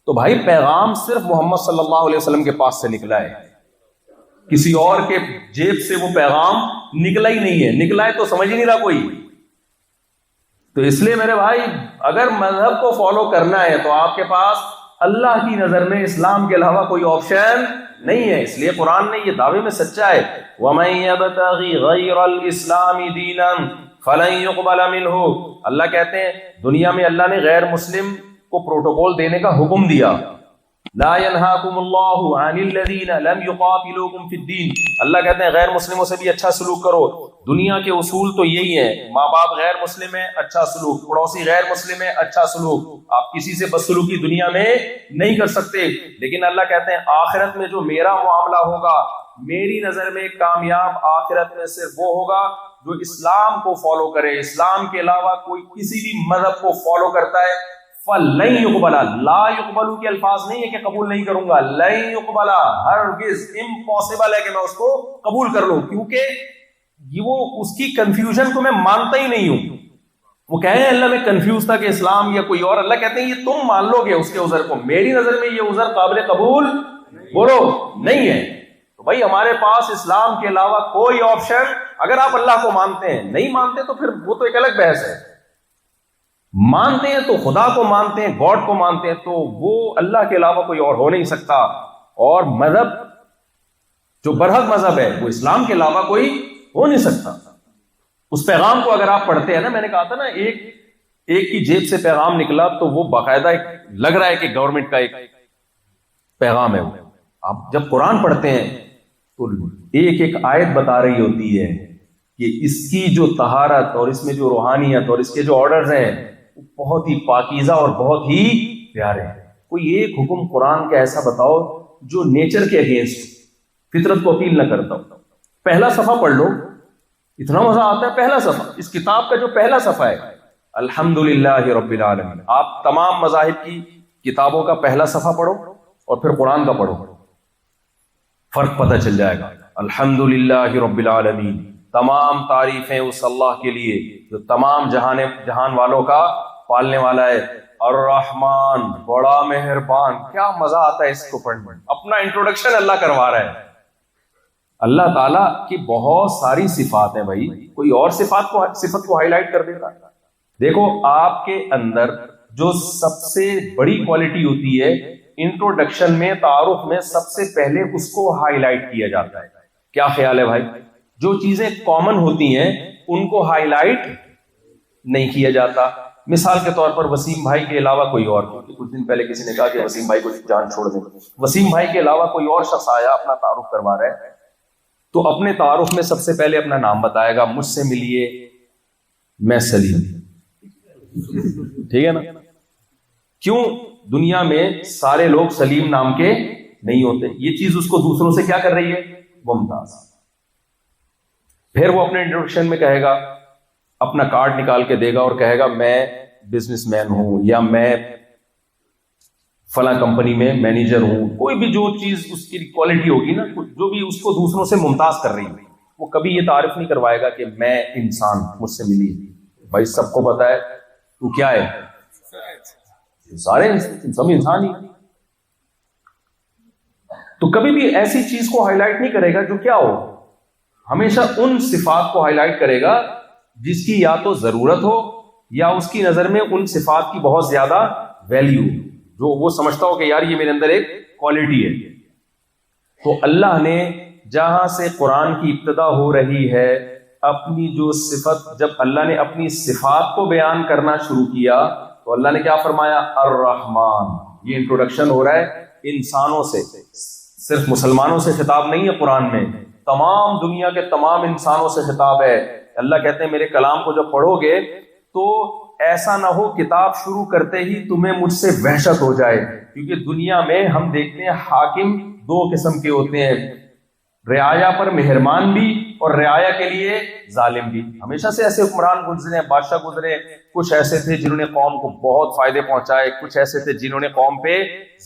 تو بھائی پیغام صرف محمد صلی اللہ علیہ وسلم کے پاس سے نکلا ہے، کسی اور کے جیب سے وہ پیغام نکلا ہی نہیں ہے. نکلا ہے تو سمجھ ہی نہیں رہا کوئی. تو اس لیے میرے بھائی اگر مذہب کو فالو کرنا ہے تو آپ کے پاس اللہ کی نظر میں اسلام کے علاوہ کوئی آپشن نہیں ہے. اس لیے قرآن نے یہ دعوے میں سچا ہے، وَمَن يَبْتَغِ غَيْرَ الْإِسْلَامِ دِينًا فَلَن يُقْبَلَ مِنْهُ. اللہ کہتے ہیں دنیا میں اللہ نے غیر مسلم کو پروٹوکول دینے کا حکم دیا. لا ينهاكم الله عن الذين لم يقاتلوكم في الدين. اللہ کہتے ہیں غیر مسلموں سے بھی اچھا سلوک کرو. دنیا کے اصول تو یہی ہیں، ماں باپ غیر مسلم ہے اچھا سلوک، پڑوسی غیر مسلم ہے اچھا سلوک. آپ کسی سے بدسلوکی دنیا میں نہیں کر سکتے. لیکن اللہ کہتے ہیں آخرت میں جو میرا معاملہ ہوگا، میری نظر میں کامیاب آخرت میں صرف وہ ہوگا جو اسلام کو فالو کرے. اسلام کے علاوہ کوئی کسی بھی مذہب کو فالو کرتا ہے فَلَن يُقْبَلَ. لا يُقْبَلُ کے الفاظ نہیں ہے کہ قبول نہیں کروں گا، لَن يُقْبَلَ، ہرگز امپاسبل ہے کہ میں اس کو قبول کر لوں، کیونکہ وہ اس کی کنفیوژن کو میں مانتا ہی نہیں ہوں. وہ کہیں اللہ میں کنفیوز تھا کہ اسلام یا کوئی اور، اللہ کہتے ہیں یہ تم مان لو گے اس کے عذر کو، میری نظر میں یہ عذر قابل قبول بولو نہیں ہے. تو بھائی ہمارے پاس اسلام کے علاوہ کوئی آپشن، اگر آپ اللہ کو مانتے ہیں، نہیں مانتے تو پھر وہ تو ایک الگ بحث ہے. مانتے ہیں تو خدا کو مانتے ہیں، گاڈ کو مانتے ہیں، تو وہ اللہ کے علاوہ کوئی اور ہو نہیں سکتا. اور مذہب جو برحق مذہب ہے وہ اسلام کے علاوہ کوئی ہو نہیں سکتا. اس پیغام کو اگر آپ پڑھتے ہیں نا، میں نے کہا تھا نا ایک کی جیب سے پیغام نکلا تو وہ باقاعدہ لگ رہا ہے کہ گورنمنٹ کا ایک پیغام ہے. وہ آپ جب قرآن پڑھتے ہیں تو ایک ایک آیت بتا رہی ہوتی ہے کہ اس کی جو طہارت اور اس میں جو روحانیت اور اس کے جو آرڈرز ہیں بہت ہی پاکیزہ اور بہت ہی پیارے ہیں. کوئی ایک حکم قرآن کا ایسا بتاؤ جو نیچر کے اگینسٹ، فطرت کو اپیل نہ کرتا. پہلا صفحہ پڑھ لو، اتنا مزہ آتا ہے. پہلا صفحہ، اس کتاب کا جو پہلا صفحہ ہے الحمدللہ رب العالمین. آپ تمام مذاہب کی کتابوں کا پہلا صفحہ پڑھو اور پھر قرآن کا پڑھو، فرق پتہ چل جائے گا. الحمدللہ رب العالمین، تمام تعریفیں اس اللہ کے لیے جو تمام جہان والوں کا پالنے والا ہے. الرحمن، بڑا مہربان. کیا مزہ آتا ہے اس کو پڑھنے میں. اپنا انٹروڈکشن اللہ کروا رہا ہے. اللہ تعالیٰ کی بہت ساری صفات ہیں بھائی، کوئی اور صفت کو ہائی لائٹ کر دیتا. دیکھو آپ کے اندر جو سب سے بڑی کوالٹی ہوتی ہے انٹروڈکشن میں، تعارف میں سب سے پہلے اس کو ہائی لائٹ کیا جاتا ہے. کیا خیال ہے بھائی؟ جو چیزیں کامن ہوتی ہیں ان کو ہائی لائٹ نہیں کیا جاتا. مثال کے طور پر وسیم بھائی کے علاوہ کوئی اور، کچھ دن پہلے کسی نے کہا کہ وسیم بھائی کو جان چھوڑ دیں. وسیم بھائی کے علاوہ کوئی اور شخص آیا اپنا تعارف کروا رہا ہے تو اپنے تعارف میں سب سے پہلے اپنا نام بتائے گا. مجھ سے ملیے، میں سلیم. ٹھیک ہے نا؟ کیوں دنیا میں سارے لوگ سلیم نام کے نہیں ہوتے؟ یہ چیز اس کو دوسروں سے کیا کر رہی ہے؟ ممتاز. پھر وہ اپنے انٹروڈکشن میں کہے گا اپنا کارڈ نکال کے دے گا اور کہے گا میں بزنس مین ہوں یا میں فلاں کمپنی میں مینیجر ہوں، کوئی بھی جو چیز اس کی کوالٹی ہوگی نا، جو بھی اس کو دوسروں سے ممتاز کر رہی ہے، وہ کبھی یہ تعارف نہیں کروائے گا کہ میں انسان، مجھ سے ملی۔ بھائی سب کو پتا ہے تو کیا ہے، سارے سب انسان ہی۔ تو کبھی بھی ایسی چیز کو ہائی لائٹ نہیں کرے گا جو کیا ہو، ہمیشہ ان صفات کو ہائی لائٹ کرے گا جس کی یا تو ضرورت ہو یا اس کی نظر میں ان صفات کی بہت زیادہ ویلیو، جو وہ سمجھتا ہو کہ یار یہ میرے اندر ایک کوالٹی ہے۔ تو اللہ نے جہاں سے قرآن کی ابتدا ہو رہی ہے، اپنی جو صفت، جب اللہ نے اپنی صفات کو بیان کرنا شروع کیا تو اللہ نے کیا فرمایا؟ الرحمن۔ یہ انٹروڈکشن ہو رہا ہے انسانوں سے، صرف مسلمانوں سے خطاب نہیں ہے قرآن میں، تمام دنیا کے تمام انسانوں سے خطاب ہے۔ اللہ کہتے ہیں میرے کلام کو جب پڑھو گے تو ایسا نہ ہو کتاب شروع کرتے ہی تمہیں مجھ سے وحشت ہو جائے، کیونکہ دنیا میں ہم دیکھتے ہیں حاکم دو قسم کے ہوتے ہیں، رعایا پر مہربان بھی اور رعایا کے لیے ظالم بھی۔ ہمیشہ سے ایسے حکمران گزرے، بادشاہ گزرے، کچھ ایسے تھے جنہوں نے قوم کو بہت فائدے پہنچائے، کچھ ایسے تھے جنہوں نے قوم پہ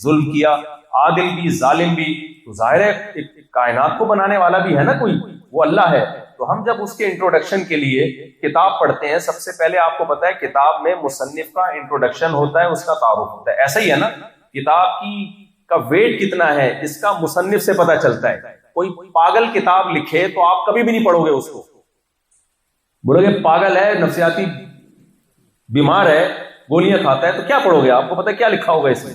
ظلم کیا، عادل بھی ظالم بھی۔ تو ظاہر ہے ایک کائنات کو بنانے والا بھی ہے نا کوئی، وہ اللہ ہے۔ تو ہم جب اس کے انٹروڈکشن کے لیے کتاب پڑھتے ہیں، سب سے پہلے آپ کو پتا ہے کتاب میں مصنف کا انٹروڈکشن ہوتا ہے، اس کا تعارف ہوتا ہے، ایسا ہی ہے نا؟ کتاب کا ویٹ کتنا ہے اس کا مصنف سے پتا چلتا ہے۔ کوئی پاگل کتاب لکھے تو آپ کبھی بھی نہیں پڑھو گے اس کو، بولو گے پاگل ہے، نفسیاتی بیمار ہے، گولیاں کھاتا ہے، تو کیا پڑھو گے؟ آپ کو پتا ہے کیا لکھا ہوگا اس میں؟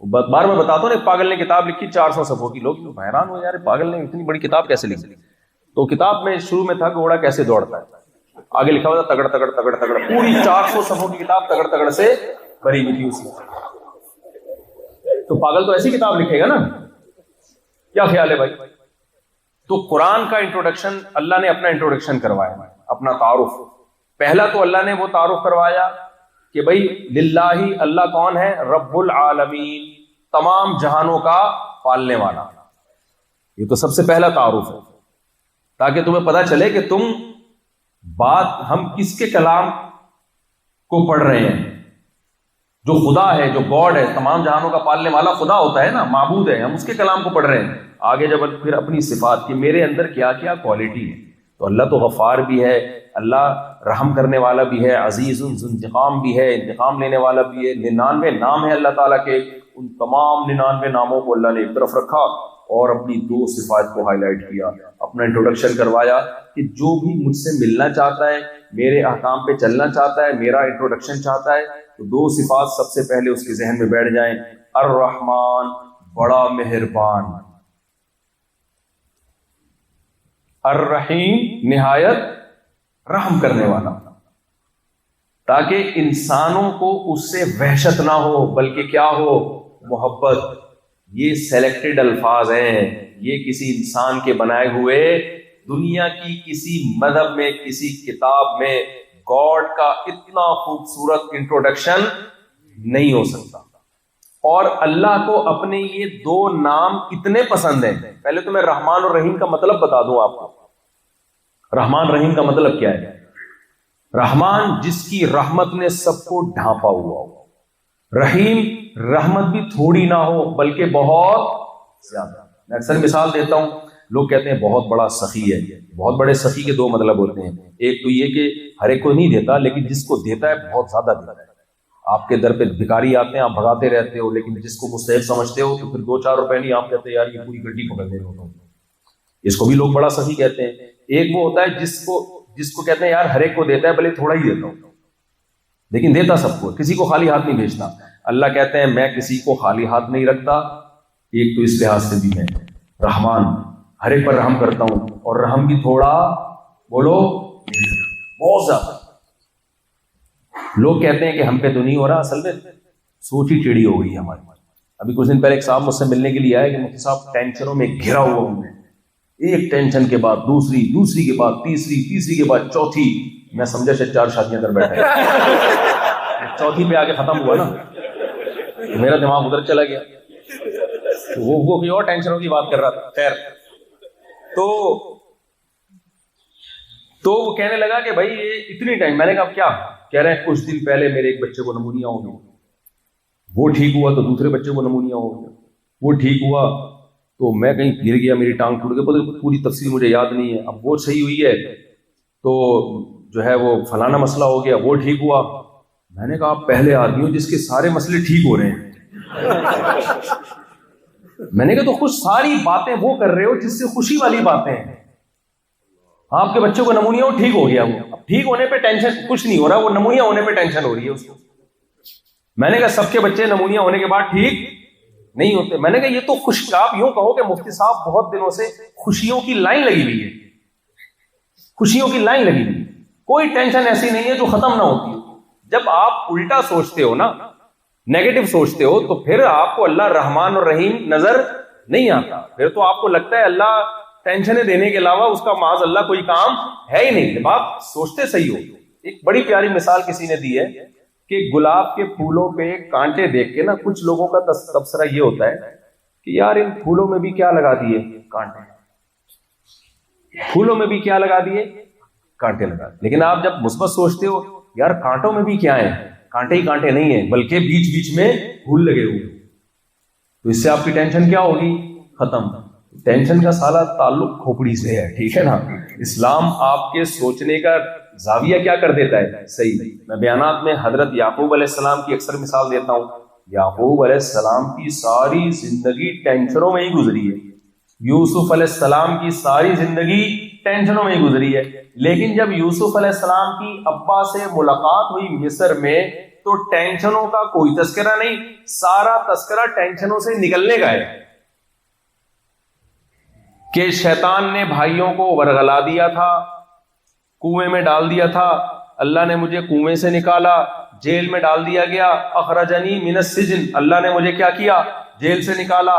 بار میں بتاتا ہوں نا، پاگل نے کتاب لکھی 400 صفحوں کی، لوگ حیران ہو یار پاگل نے اتنی بڑی کتاب کیسے لکھی؟ تو کتاب میں شروع میں تھا گھوڑا کیسے دوڑتا ہے، آگے لکھا ہوا تھا تگڑ تگڑ تگڑ تگڑ، پوری 400 صفحوں کی کتاب تگڑ تگڑ سے بھری ہوئی تھی اس میں۔ تو پاگل تو ایسی کتاب لکھے گا نا، کیا خیال ہے بھائی؟ تو قرآن کا انٹروڈکشن، اللہ نے اپنا انٹروڈکشن کروایا، اپنا تعارف۔ پہلا تو اللہ نے وہ تعارف کروایا کہ بھائی للہ، اللہ کون ہے؟ رب العالمین، تمام جہانوں کا پالنے والا۔ یہ تو سب سے پہلا تعارف ہے، تاکہ تمہیں پتا چلے کہ تم بات ہم کس کے کلام کو پڑھ رہے ہیں۔ جو خدا ہے، جو گاڈ ہے، تمام جہانوں کا پالنے والا خدا ہوتا ہے نا، معبود ہے، ہم اس کے کلام کو پڑھ رہے ہیں۔ آگے جب پھر اپنی صفات کہ میرے اندر کیا کیا کوالٹی ہے، تو اللہ تو غفار بھی ہے، اللہ رحم کرنے والا بھی ہے، عزیز ذو انتقام بھی ہے، انتقام لینے والا بھی ہے۔ 99 نام ہے اللہ تعالیٰ کے، ان تمام 99 ناموں کو اللہ نے ایک طرف رکھا اور اپنی دو صفات کو ہائی لائٹ کیا، اپنا انٹروڈکشن کروایا کہ جو بھی مجھ سے ملنا چاہتا ہے، میرے احکام پہ چلنا چاہتا ہے، میرا انٹروڈکشن چاہتا ہے، تو دو صفات سب سے پہلے اس کے ذہن میں بیٹھ جائیں۔ الرحمن، بڑا مہربان، الرحیم، نہایت رحم کرنے والا، تاکہ انسانوں کو اس سے وحشت نہ ہو بلکہ کیا ہو؟ محبت۔ یہ سلیکٹڈ الفاظ ہیں، یہ کسی انسان کے بنائے ہوئے، دنیا کی کسی مذہب میں، کسی کتاب میں گاڈ کا اتنا خوبصورت انٹروڈکشن نہیں ہو سکتا۔ اور اللہ کو اپنے یہ دو نام اتنے پسند ہیں۔ پہلے تو میں رحمان اور رحیم کا مطلب بتا دوں آپ کو۔ رحمان رحیم کا مطلب کیا ہے؟ رحمان جس کی رحمت نے سب کو ڈھانپا ہوا ہو، رحیم رحمت بھی تھوڑی نہ ہو بلکہ بہت زیادہ۔ میں اکثر مثال دیتا ہوں، لوگ کہتے ہیں بہت بڑا سخی ہے۔ بہت بڑے سخی کے دو مطلب ہوتے ہیں، ایک تو یہ کہ ہر ایک کو نہیں دیتا، لیکن جس کو دیتا ہے بہت زیادہ دیتا ہے۔ آپ کے در پہ بھکاری آتے ہیں، آپ بھگاتے رہتے ہو، لیکن جس کو مستحق سمجھتے ہو تو پھر 2-4 روپے نہیں، آپ کہتے ہیں یار یہ پوری گڈی پکڑ دے رہا ہوں۔ اس کو بھی لوگ بڑا سخی کہتے ہیں۔ ایک وہ ہوتا ہے جس کو کہتے ہیں یار ہر ایک کو دیتا ہے، بھلے تھوڑا ہی دیتا ہوں لیکن دیتا سب کو، کسی کو خالی ہاتھ نہیں بھیجتا۔ اللہ کہتے ہیں میں کسی کو خالی ہاتھ نہیں رکھتا۔ ایک تو اس لحاظ سے بھی میں رحمان، ہر ایک پر رحم کرتا ہوں، اور رحم بھی تھوڑا، بولو بہت زیادہ۔ لوگ کہتے ہیں کہ ہم پہ تو نہیں ہو رہا، اصل میں سوچ ہی ٹیڑھی ہو گئی ہے ہماری۔ ابھی کچھ دن پہلے ایک صاحب مجھ سے ملنے کے لیے آئے کہ مفتی صاحب ٹینشنوں میں گھرا ہوا ہوں میں، ایک ٹینشن کے بعد دوسری، دوسری کے بعد تیسری، تیسری کے بعد چوتھی۔ میں سمجھا شاید 4 شادیاں کر بیٹھے، چوتھی پہ آگے ختم ہوا نا، میرا دماغ ادھر چلا گیا، وہ کوئی اور ٹینشنوں کی بات کر رہا تھا۔ خیر، تو تو وہ کہنے لگا کہ بھائی یہ اتنی ٹائم. میں نے کہا کیا کہہ رہے ہیں؟ کچھ دن پہلے میرے ایک بچے کو نمونیا ہو گیا, وہ ٹھیک ہوا تو دوسرے بچے کو نمونیا ہو گیا, وہ ٹھیک ہوا تو میں کہیں گر گیا, میری ٹانگ ٹوٹ گئی, پوری تفصیل مجھے یاد نہیں ہے. اب وہ صحیح ہوئی ہے تو جو ہے وہ فلانا مسئلہ ہو گیا, وہ ٹھیک ہوا. میں نے کہا آپ پہلے آدمی ہو جس کے سارے مسئلے ٹھیک ہو رہے ہیں. میں نے کہا تو خوش ساری باتیں وہ کر رہے ہو جس سے خوشی والی باتیں ہیں. آپ کے بچوں کو نمونیا ہو, ٹھیک ہو گیا, وہ اب ٹھیک ہونے پہ ٹینشن کچھ نہیں ہو رہا, وہ نمونیا ہونے پہ ٹینشن ہو رہی ہے اس کو. میں نے کہا سب کے بچے نمونیا ہونے کے بعد ٹھیک نہیں ہوتے. میں نے کہا یہ تو خوش, آپ یوں کہو کہ مفتی صاحب بہت دنوں سے خوشیوں کی لائن لگی ہوئی ہے, خوشیوں کی لائن لگی ہوئی, کوئی ٹینشن ایسی نہیں ہے جو ختم نہ ہوتی. جب آپ الٹا سوچتے ہو نا, نیگیٹو سوچتے ہو, تو پھر آپ کو اللہ رحمان اور رحیم نظر نہیں آتا. پھر تو آپ کو لگتا ہے اللہ ٹینشنیں دینے کے علاوہ اس کا معاذ اللہ کوئی کام ہے ہی نہیں. جب آپ سوچتے صحیح ہو. ایک بڑی پیاری مثال کسی نے دی ہے کہ گلاب کے پھولوں پہ کانٹے دیکھ کے نا کچھ لوگوں کا تبصرہ یہ ہوتا ہے کہ یار ان پھولوں میں بھی کیا لگا دیے کانٹے, پھولوں میں بھی کیا لگا دیے کانٹے لگا. لیکن آپ جب مثبت سوچتے ہو یار کانٹوں میں بھی کیا ہے, کانٹے ہی کانٹے نہیں ہیں بلکہ بیچ بیچ میں پھول لگے ہوئے, تو اس سے آپ کی ٹینشن کیا ہوگی, ختم. ٹینشن کا سارا تعلق کھوپڑی سے ہے, ٹھیک ہے نا. اسلام آپ کے سوچنے کا زاویہ کیا کر دیتا ہے, صحیح. میں بیانات میں حضرت یعقوب علیہ السلام کی اکثر مثال دیتا ہوں. یعقوب علیہ السلام کی ساری زندگی ٹینشنوں میں ہی گزری ہے, یوسف علیہ السلام کی ساری زندگی ٹینشنوں میں ہی گزری ہے. لیکن جب یوسف علیہ السلام کی ابا سے ملاقات ہوئی مصر میں, تو ٹینشنوں کا کوئی تذکرہ نہیں, سارا تذکرہ ٹینشنوں سے نکلنے کا ہے کہ شیطان نے بھائیوں کو ورغلا دیا تھا, کنویں میں ڈال دیا تھا, اللہ نے مجھے کنویں سے نکالا, جیل میں ڈال دیا گیا, اخرجنی من السجن, اللہ نے مجھے کیا کیا, جیل سے نکالا.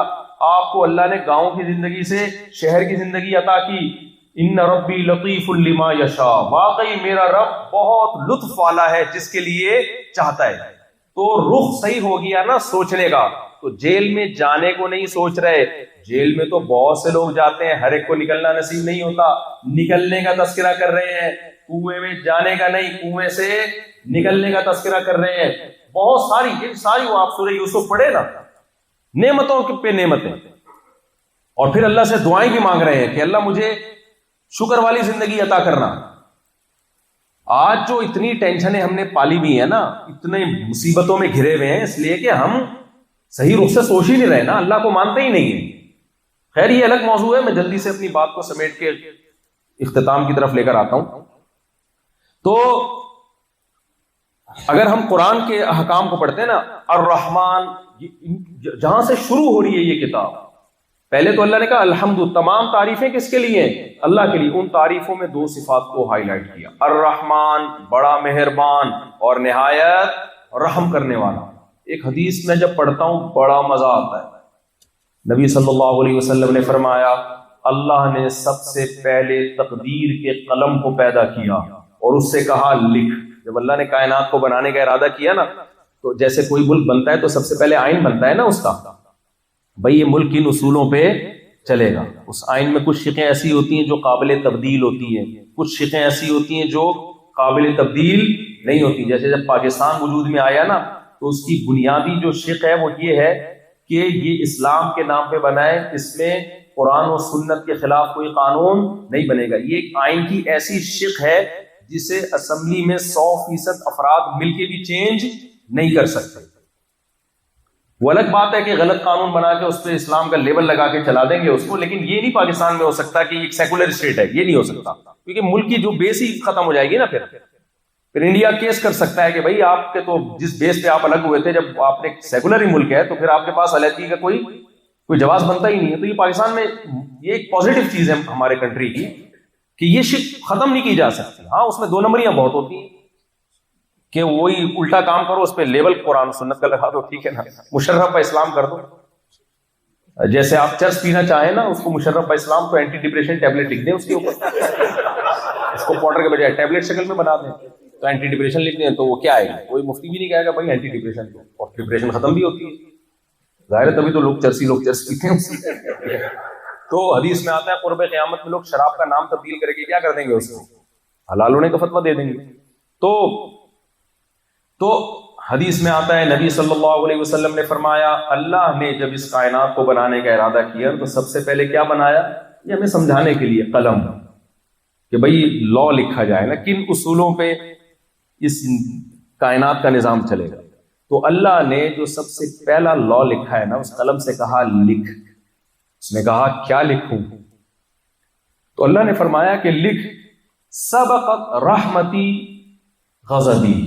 آپ کو اللہ نے گاؤں کی زندگی سے شہر کی زندگی عطا کی. ان ربی لطیف لما یشاء, واقعی میرا رب بہت لطف والا ہے جس کے لیے چاہتا ہے. تو رخ صحیح ہو گیا نا سوچنے کا. تو جیل میں جانے کو نہیں سوچ رہے, جیل میں تو بہت سے لوگ جاتے ہیں, ہر ایک کو نکلنا نصیب نہیں ہوتا, نکلنے کا تذکرہ کر رہے ہیں. کنویں میں جانے کا نہیں, کنویں سے نکلنے کا تذکرہ کر رہے ہیں. بہت ساری وہ آپ سورہ یوسف پڑھے نا, نعمتوں پہ نعمتیں, اور پھر اللہ سے دعائیں بھی مانگ رہے ہیں کہ اللہ مجھے شکر والی زندگی عطا کرنا. آج جو اتنی ٹینشنیں ہم نے پالی ہوئی ہیں نا, اتنے مصیبتوں میں گھرے ہوئے ہیں, اس لیے کہ ہم صحیح رخ سے سوچ ہی نہیں رہے نا, اللہ کو مانتے ہی نہیں ہیں. خیر یہ الگ موضوع ہے, میں جلدی سے اپنی بات کو سمیٹ کے اختتام کی طرف لے کر آتا ہوں. تو اگر ہم قرآن کے احکام کو پڑھتے ہیں نا, الرحمن جہاں سے شروع ہو رہی ہے یہ کتاب, پہلے تو اللہ نے کہا الحمد, تمام تعریفیں کس کے لیے ہیں, اللہ کے لیے. ان تعریفوں میں دو صفات کو ہائی لائٹ کیا, الرحمن بڑا مہربان اور نہایت رحم کرنے والا. ایک حدیث میں جب پڑھتا ہوں بڑا مزہ آتا ہے. نبی صلی اللہ علیہ وسلم نے فرمایا اللہ نے سب سے پہلے تقدیر کے قلم کو پیدا کیا اور اس سے کہا لکھ. جب اللہ نے کائنات کو بنانے کا ارادہ کیا نا, تو جیسے کوئی ملک بنتا ہے تو سب سے پہلے آئین بنتا ہے نا اس کا, بھئی یہ ملک کن اصولوں پہ چلے گا. اس آئین میں کچھ شقیں ایسی ہوتی ہیں جو قابل تبدیل ہوتی ہیں, کچھ شقیں ایسی ہوتی ہیں جو قابل تبدیل نہیں ہوتی. جیسے جب پاکستان وجود میں آیا نا, تو اس کی بنیادی جو شق ہے وہ یہ ہے کہ یہ اسلام کے نام پہ بنا ہے, اس میں قرآن و سنت کے خلاف کوئی قانون نہیں بنے گا. یہ ایک آئین کی ایسی شق ہے جسے اسمبلی میں 100% افراد مل کے بھی چینج نہیں کر سکتے. وہ الگ بات ہے کہ غلط قانون بنا کے اس پہ اسلام کا لیبل لگا کے چلا دیں گے اس کو, لیکن یہ نہیں پاکستان میں ہو سکتا کہ ایک سیکولر اسٹیٹ ہے, یہ نہیں ہو سکتا, کیونکہ ملک کی جو بیس ہی ختم ہو جائے گی نا. پھر انڈیا کیس کر سکتا ہے کہ بھائی آپ کے تو جس بیس پہ آپ الگ ہوئے تھے, جب آپ نے سیکولر ہی ملک ہے تو پھر آپ کے پاس علیحدگی کا کوئی جواز بنتا ہی نہیں ہے. تو یہ پاکستان میں یہ ایک پازیٹیو چیز ہے ہمارے کنٹری کی کہ یہ شک ختم نہیں کی جا سکتی. ہاں اس میں دو نمبریاں بہت ہوتی ہیں کہ وہی الٹا کام کرو, اس پہ لیبل قرآن سنت کا لگا دو, ٹھیک ہے نا, مشرف با اسلام کر دو. جیسے آپ چرس پینا چاہیں نا, اس کو مشرف با اسلام, تو اینٹی ڈپریشن ٹیبلٹ لکھ دیں اس کے اوپر, اس کو پاؤڈر کے بجائے ٹیبلٹ شکل میں بنا دیں, تو اینٹی ڈپریشن لکھ دیں, تو وہ کیا ہے, کوئی مفتی بھی نہیں کہے گا بھائی اینٹی ڈپریشن, اور ڈپریشن ختم بھی ہوتی ہے. ظاہر ہے تبھی تو لوگ چرس پیتے ہیں. تو حدیث میں آتا ہے قرب قیامت میں لوگ شراب کا نام تبدیل کر کے کیا کر دیں گے اس کو, حلال ہونے کا فتویٰ دے دیں گے. تو حدیث میں آتا ہے نبی صلی اللہ علیہ وسلم نے فرمایا اللہ نے جب اس کائنات کو بنانے کا ارادہ کیا تو سب سے پہلے کیا بنایا؟ یہ ہمیں سمجھانے کے لیے قلم، کہ بھئی لا لکھا جائے نا، کن اصولوں پہ اس کائنات کا نظام چلے گا. تو اللہ نے جو سب سے پہلا لا لکھا ہے نا، اس قلم سے کہا لکھ. اس نے کہا کیا لکھوں؟ تو اللہ نے فرمایا کہ لکھ سبقت رحمتی غضبی.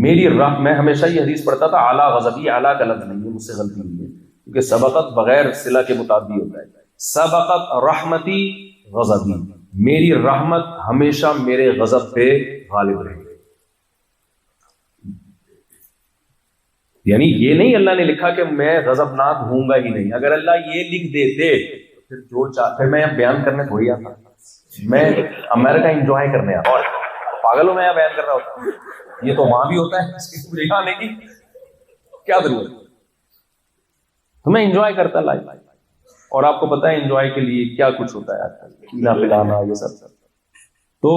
میری میں ہمیشہ یہ حدیث پڑھتا تھا اعلیٰ غضبی، اعلیٰ کا لفظ نہیں ہے، مجھ سے غلطی ہوئی ہے کیونکہ سبقت بغیر صلہ کے متعدی ہوتا ہے. سبقت رحمتی غضبی، میری رحمت ہمیشہ میرے غضب پہ غالب رہے. یعنی یہ نہیں اللہ نے لکھا کہ میں غضبناک ہوں گا ہی نہیں. اگر اللہ یہ لکھ دیتے پھر جو چاہتے، میں بیان کرنے تھوڑی آتا، میں امریکہ انجوائے کرنے آتا. اور پاگل ہوں میں یہاں بیان کر رہا ہوتا، یہ تو وہاں بھی ہوتا ہے، اس کی آنے کی کیا ضرورت؟ تو میں انجوائے کرتا لائف. اور آپ کو پتا ہے انجوائے کے لیے کیا کچھ ہوتا ہے آج کل، پینا پلانا یہ سب. تو